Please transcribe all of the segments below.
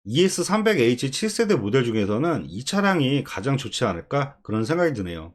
ES300H 7세대 모델 중에서는 이 차량이 가장 좋지 않을까 그런 생각이 드네요.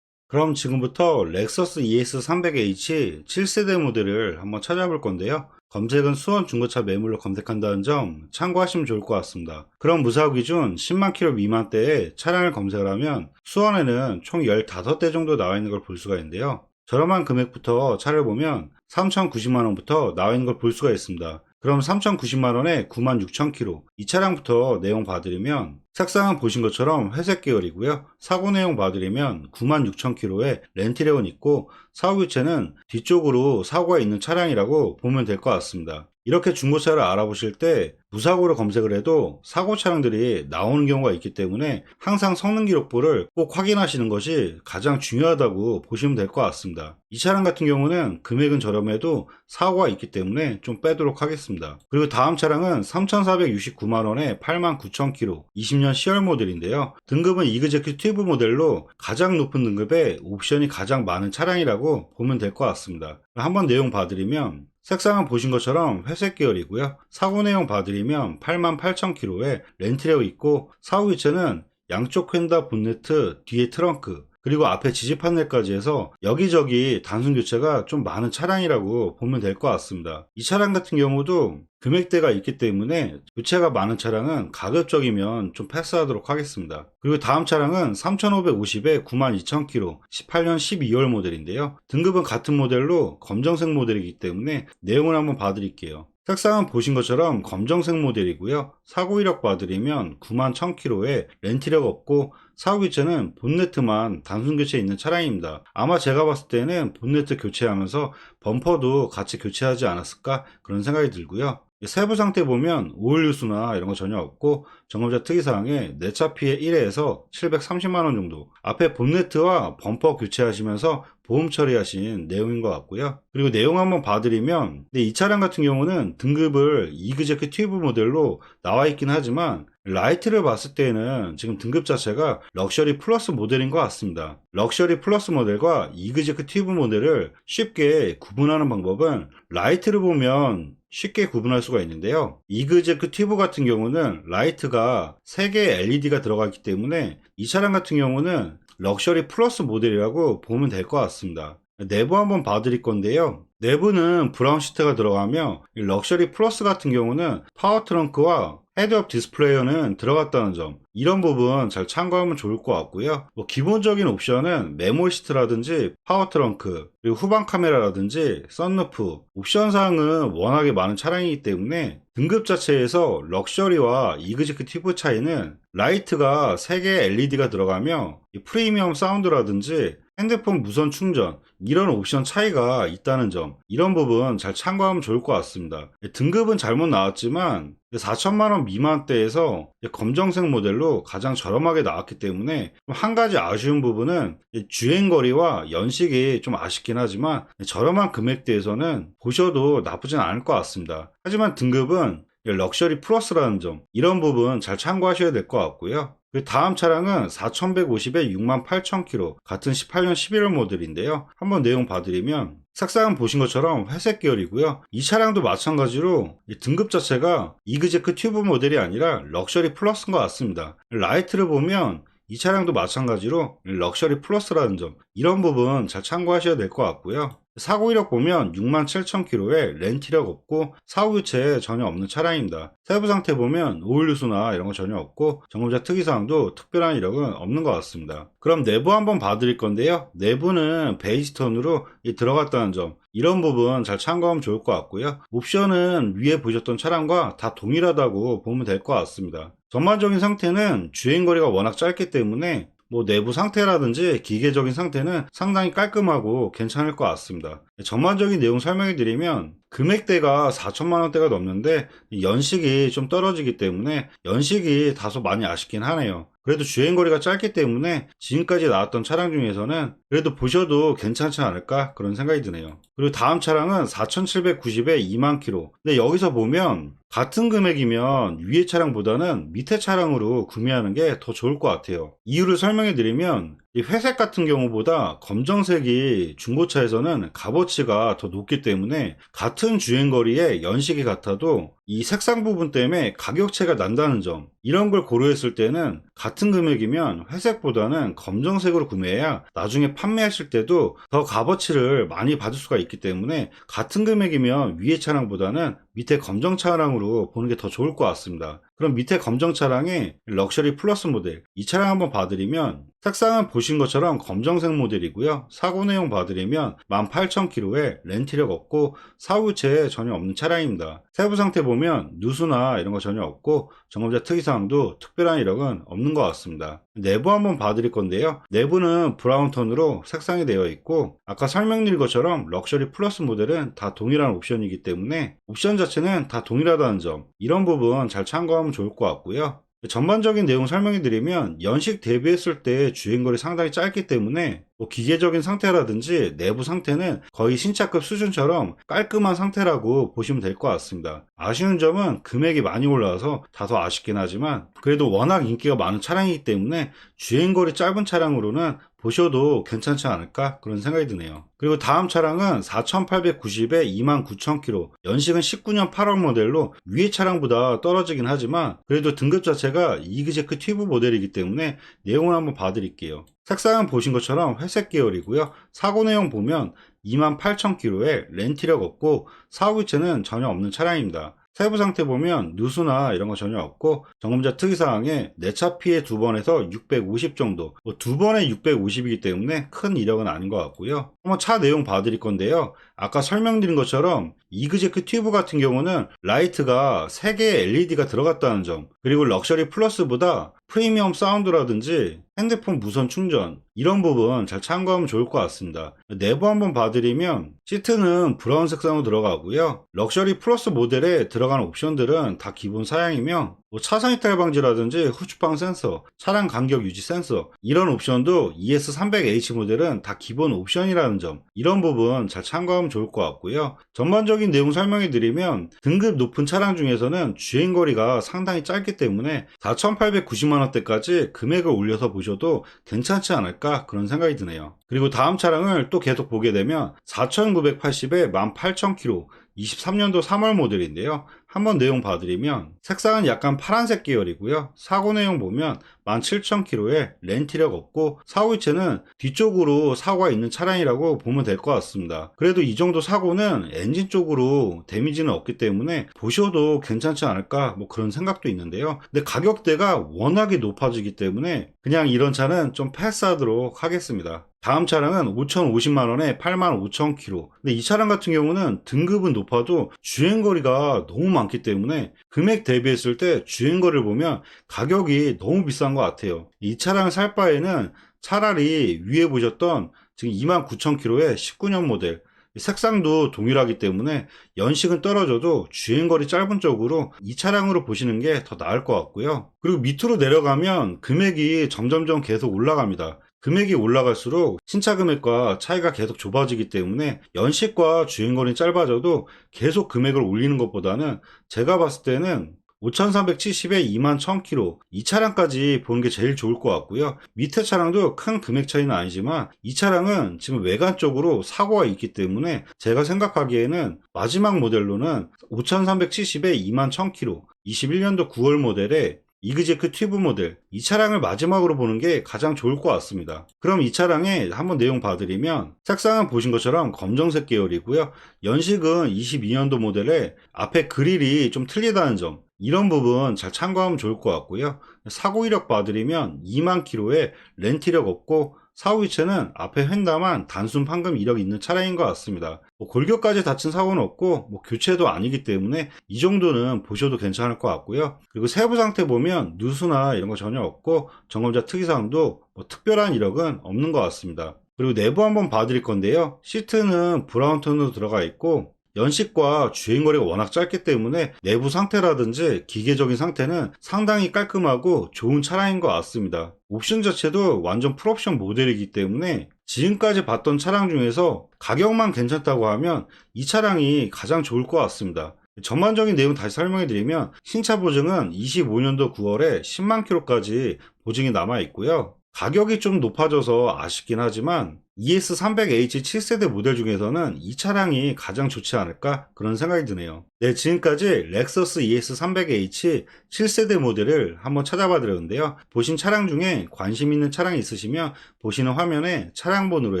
그럼 지금부터 렉서스 ES300H 7세대 모델을 한번 찾아볼 건데요. 검색은 수원 중고차 매물로 검색한다는 점 참고하시면 좋을 것 같습니다. 그럼 무사고 기준 10만 킬로 미만대의 차량을 검색을 하면 수원에는 총 15대 정도 나와 있는 걸 볼 수가 있는데요. 저렴한 금액부터 차를 보면 3,090만원부터 나와 있는 걸 볼 수가 있습니다. 그럼 3,090만원에 96,000km 이 차량부터 내용 봐드리면 색상은 보신 것처럼 회색 계열이고요. 사고 내용 봐드리면 96,000km의 렌트력은 있고 사고 교체는 뒤쪽으로 사고가 있는 차량이라고 보면 될 것 같습니다. 이렇게 중고차를 알아보실 때 무사고로 검색을 해도 사고 차량들이 나오는 경우가 있기 때문에 항상 성능 기록부를 꼭 확인하시는 것이 가장 중요하다고 보시면 될 것 같습니다. 이 차량 같은 경우는 금액은 저렴해도 사고가 있기 때문에 좀 빼도록 하겠습니다. 그리고 다음 차량은 3,469만원에 89,000km 20년 10월 모델인데요. 등급은 이그제큐티브 모델로 가장 높은 등급에 옵션이 가장 많은 차량이라고 보면 될 것 같습니다. 한번 내용 봐드리면 색상은 보신 것처럼 회색 계열이고요. 사고 내용 봐드리면 88,000km에 렌트력 있고 사고 교체는 양쪽 휀다 본네트, 뒤에 트렁크, 그리고 앞에 지지 판넬까지 해서 여기저기 단순 교체가 좀 많은 차량이라고 보면 될 것 같습니다. 이 차량 같은 경우도 금액대가 있기 때문에 교체가 많은 차량은 가급적이면 좀 패스하도록 하겠습니다. 그리고 다음 차량은 3,550에 92,000km 18년 12월 모델인데요. 등급은 같은 모델로 검정색 모델이기 때문에 내용을 한번 봐드릴게요. 색상은 보신 것처럼 검정색 모델이고요. 사고 이력 봐드리면 91,000km에 렌트력 없고 사고 교체는 본네트만 단순 교체 있는 차량입니다. 아마 제가 봤을 때는 본네트 교체하면서 범퍼도 같이 교체하지 않았을까 그런 생각이 들고요. 세부 상태 보면 오일 누수나 이런 거 전혀 없고 점검자 특이사항에 내차 피해 1회에서 730만원 정도, 앞에 본네트와 범퍼 교체하시면서 보험 처리하신 내용인 것 같고요. 그리고 내용 한번 봐드리면 이 차량 같은 경우는 등급을 이그제큐티브 모델로 나와 있긴 하지만 라이트를 봤을 때는 지금 등급 자체가 럭셔리 플러스 모델인 것 같습니다. 럭셔리 플러스 모델과 이그제큐티브 모델을 쉽게 구분하는 방법은 라이트를 보면 쉽게 구분할 수가 있는데요. 이그제큐티브 같은 경우는 라이트가 3개의 LED가 들어가 있기 때문에 이 차량 같은 경우는 럭셔리 플러스 모델이라고 보면 될 것 같습니다. 내부 한번 봐드릴 건데요. 내부는 브라운 시트가 들어가며 럭셔리 플러스 같은 경우는 파워 트렁크와 헤드업 디스플레이어는 들어갔다는 점, 이런 부분 잘 참고하면 좋을 것 같고요. 기본적인 옵션은 메모리 시트라든지 파워 트렁크, 그리고 후방 카메라라든지 썬루프, 옵션 사항은 워낙에 많은 차량이기 때문에 등급 자체에서 럭셔리와 이그제큐티브 차이는 라이트가 3개의 LED가 들어가며 프리미엄 사운드라든지 핸드폰 무선 충전, 이런 옵션 차이가 있다는 점, 이런 부분 잘 참고하면 좋을 것 같습니다. 등급은 잘못 나왔지만 4천만원 미만대에서 검정색 모델로 가장 저렴하게 나왔기 때문에 한 가지 아쉬운 부분은 주행거리와 연식이 좀 아쉽긴 하지만 저렴한 금액대에서는 보셔도 나쁘진 않을 것 같습니다. 하지만 등급은 럭셔리 플러스라는 점, 이런 부분 잘 참고하셔야 될 것 같고요. 다음 차량은 4150에 68,000km 같은 18년 11월 모델인데요. 한번 내용 봐드리면 색상은 보신 것처럼 회색 계열이고요. 이 차량도 마찬가지로 등급 자체가 이그제큐티브 모델이 아니라 럭셔리 플러스인 것 같습니다. 라이트를 보면 이 차량도 마찬가지로 럭셔리 플러스라는 점, 이런 부분 잘 참고하셔야 될 것 같고요. 사고 이력 보면 67,000km에 렌트력 없고 사고 교체 전혀 없는 차량입니다. 세부 상태 보면 오일 누수나 이런 거 전혀 없고 점검자 특이사항도 특별한 이력은 없는 것 같습니다. 그럼 내부 한번 봐드릴 건데요. 내부는 베이지 톤으로 들어갔다는 점, 이런 부분 잘 참고하면 좋을 것 같고요. 옵션은 위에 보셨던 차량과 다 동일하다고 보면 될 것 같습니다. 전반적인 상태는 주행거리가 워낙 짧기 때문에 내부 상태라든지 기계적인 상태는 상당히 깔끔하고 괜찮을 것 같습니다. 전반적인 내용 설명해 드리면 금액대가 4천만원대가 넘는데 연식이 좀 떨어지기 때문에 연식이 다소 많이 아쉽긴 하네요. 그래도 주행거리가 짧기 때문에 지금까지 나왔던 차량 중에서는 그래도 보셔도 괜찮지 않을까 그런 생각이 드네요. 그리고 다음 차량은 4,790에 2만 km. 근데 여기서 보면 같은 금액이면 위에 차량보다는 밑에 차량으로 구매하는 게 더 좋을 것 같아요. 이유를 설명해 드리면 이 회색 같은 경우보다 검정색이 중고차에서는 값어치가 더 높기 때문에 같은 주행거리에 연식이 같아도 이 색상 부분 때문에 가격 차이가 난다는 점, 이런 걸 고려했을 때는 같은 금액이면 회색보다는 검정색으로 구매해야 나중에 판매하실 때도 더 값어치를 많이 받을 수가 있기 때문에 같은 금액이면 위에 차량보다는 밑에 검정 차량으로 보는 게 더 좋을 것 같습니다. 그럼 밑에 검정 차량의 럭셔리 플러스 모델, 이 차량 한번 봐드리면 색상은 보신 것처럼 검정색 모델이고요. 사고 내용 봐드리면 18,000km에 렌트력 없고 사후유체 전혀 없는 차량입니다. 세부 상태 보면 누수나 이런 거 전혀 없고 점검자 특이사항도 특별한 이력은 없는 것 같습니다. 내부 한번 봐드릴 건데요. 내부는 브라운 톤으로 색상이 되어 있고 아까 설명드린 것처럼 럭셔리 플러스 모델은 다 동일한 옵션이기 때문에 옵션 자체는 다 동일하다는 점, 이런 부분 잘 참고하면 좋을 것 같고요. 전반적인 내용 설명해 드리면 연식 대비했을 때 주행거리 상당히 짧기 때문에 기계적인 상태라든지 내부 상태는 거의 신차급 수준처럼 깔끔한 상태라고 보시면 될 것 같습니다. 아쉬운 점은 금액이 많이 올라와서 다소 아쉽긴 하지만 그래도 워낙 인기가 많은 차량이기 때문에 주행거리 짧은 차량으로는 보셔도 괜찮지 않을까 그런 생각이 드네요. 그리고 다음 차량은 4,890에 29,000km, 연식은 19년 8월 모델로 위의 차량보다 떨어지긴 하지만 그래도 등급 자체가 이그제크 튜브 모델이기 때문에 내용을 한번 봐드릴게요. 색상은 보신 것처럼 회색 계열이고요. 사고 내용 보면 28,000km에 렌트력 없고 사후유체는 전혀 없는 차량입니다. 세부 상태 보면 누수나 이런 거 전혀 없고 점검자 특이사항에 내차 피해 2번에서 650 정도, 2번에 650이기 때문에 큰 이력은 아닌 것 같고요. 한번 차 내용 봐드릴 건데요. 아까 설명드린 것처럼 이그제크 튜브 같은 경우는 라이트가 3개의 LED가 들어갔다는 점, 그리고 럭셔리 플러스보다 프리미엄 사운드라든지 핸드폰 무선 충전, 이런 부분 잘 참고하면 좋을 것 같습니다. 내부 한번 봐드리면 시트는 브라운 색상으로 들어가고요. 럭셔리 플러스 모델에 들어가는 옵션들은 다 기본 사양이며 차선 이탈 방지라든지 후추방 센서, 차량 간격 유지 센서, 이런 옵션도 ES300H 모델은 다 기본 옵션이라는 점, 이런 부분 잘 참고하면 좋을 것 같고요. 전반적인 내용 설명해 드리면 등급 높은 차량 중에서는 주행거리가 상당히 짧기 때문에 4,890만원대까지 금액을 올려서 보셔도 괜찮지 않을까 그런 생각이 드네요. 그리고 다음 차량을 또 계속 보게 되면 4,980에 18,000km, 23년도 3월 모델인데요. 한번 내용 봐드리면 색상은 약간 파란색 계열이고요. 사고 내용 보면 17,000km에 렌트력 없고 사후유체는 뒤쪽으로 사고가 있는 차량이라고 보면 될 것 같습니다. 그래도 이 정도 사고는 엔진 쪽으로 데미지는 없기 때문에 보셔도 괜찮지 않을까 그런 생각도 있는데요. 근데 가격대가 워낙에 높아지기 때문에 그냥 이런 차는 좀 패스하도록 하겠습니다. 다음 차량은 5,050만원에 85,000km. 근데 이 차량 같은 경우는 등급은 높아도 주행거리가 너무 많기 때문에 금액 대비했을 때 주행거리를 보면 가격이 너무 비싼 것 같아요. 이 차량을 살 바에는 차라리 위에 보셨던 지금 29,000km의 19년 모델, 색상도 동일하기 때문에 연식은 떨어져도 주행거리 짧은 쪽으로 이 차량으로 보시는 게 더 나을 것 같고요. 그리고 밑으로 내려가면 금액이 점점점 계속 올라갑니다. 금액이 올라갈수록 신차 금액과 차이가 계속 좁아지기 때문에 연식과 주행거리는 짧아져도 계속 금액을 올리는 것보다는 제가 봤을 때는 5,370에 21,000km, 이 차량까지 보는 게 제일 좋을 것 같고요. 밑에 차량도 큰 금액 차이는 아니지만 이 차량은 지금 외관 쪽으로 사고가 있기 때문에 제가 생각하기에는 마지막 모델로는 5,370에 21,000km, 21년도 9월 모델에 이그제크 튜브 모델, 이 차량을 마지막으로 보는 게 가장 좋을 것 같습니다. 그럼 이 차량의 한번 내용 봐드리면 색상은 보신 것처럼 검정색 계열이고요. 연식은 22년도 모델에 앞에 그릴이 좀 틀리다는 점, 이런 부분 잘 참고하면 좋을 것 같고요. 사고 이력 봐드리면 2만 km에 렌트력 없고 사후유체는 앞에 횡단만 단순 판금 이력이 있는 차량인 것 같습니다. 골격까지 다친 사고는 없고 교체도 아니기 때문에 이 정도는 보셔도 괜찮을 것 같고요. 그리고 세부 상태 보면 누수나 이런 거 전혀 없고 점검자 특이사항도 특별한 이력은 없는 것 같습니다. 그리고 내부 한번 봐드릴 건데요. 시트는 브라운 톤으로 들어가 있고 연식과 주행거리가 워낙 짧기 때문에 내부 상태라든지 기계적인 상태는 상당히 깔끔하고 좋은 차량인 것 같습니다. 옵션 자체도 완전 풀옵션 모델이기 때문에 지금까지 봤던 차량 중에서 가격만 괜찮다고 하면 이 차량이 가장 좋을 것 같습니다. 전반적인 내용 다시 설명해 드리면 신차 보증은 25년도 9월에 10만 km까지 보증이 남아 있고요. 가격이 좀 높아져서 아쉽긴 하지만 ES300H 7세대 모델 중에서는 이 차량이 가장 좋지 않을까 그런 생각이 드네요. 네, 지금까지 렉서스 ES300H 7세대 모델을 한번 찾아봐 드렸는데요. 보신 차량 중에 관심 있는 차량이 있으시면 보시는 화면에 차량 번호로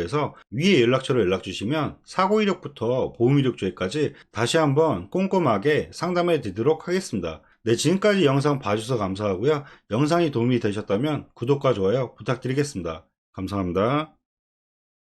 해서 위에 연락처로 연락 주시면 사고 이력부터 보험 이력 조회까지 다시 한번 꼼꼼하게 상담해 드리도록 하겠습니다. 네, 지금까지 영상 봐주셔서 감사하고요. 영상이 도움이 되셨다면 구독과 좋아요 부탁드리겠습니다. 감사합니다.